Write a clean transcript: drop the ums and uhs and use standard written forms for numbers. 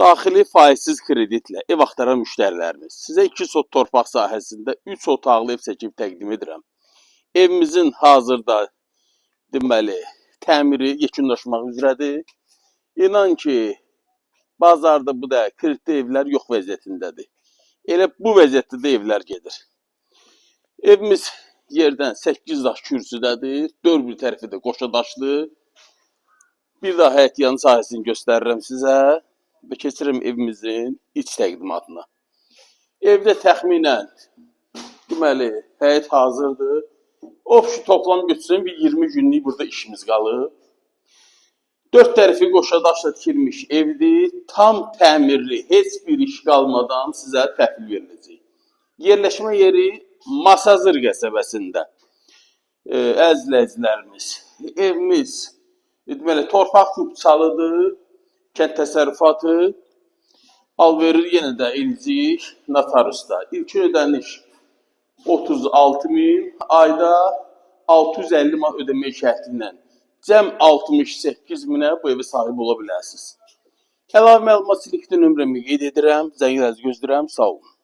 Daxili faizsiz kreditlə ev axtaran müştərilərimiz, sizə 2 sot torpaq sahəsində 3 otaqlı ev çəkib təqdim edirəm. Evimizin hazırda deməli təmiri yekunlaşmaq üzrədir. İnan ki, bazarda bu da kreditli evlər yox vəziyyətindədir. Elə bu vəziyyətdə də evlər gedir. Evimiz yerdən 8 daş kürsüdədir. 4 bir tərəfi də qoşadaşlı. Bir daha həyət yanı sahəsini göstərirəm sizə və keçirəm evimizin iç təqdimatına. Evdə təxminən deməli həyət hazırdır. Ofşu toplam götürsəm bir 20 günlük burada işimiz qalıb. 4 tərəfi qoşadaşla tikilmiş evdir. Tam təmirli, heç bir iş qalmadan sizə təhvil veriləcək. Yerləşmə yeri Masazır qəsəbəsində. Əzizlərimiz, evimiz deməli torpaq kubçalıdır, kənd təsərrüfatı, alverir yenə də elcik notariusda. İlkin ödəniş 36.000, ayda 650 man ödəmək şərti ilə cəm 68.000-ə bu evə sahib ola bilərsiniz. Əlavə məlumat silikdə nömrəmi qeyd edirəm, zənglərinizi gözləyirəm, sağ olun.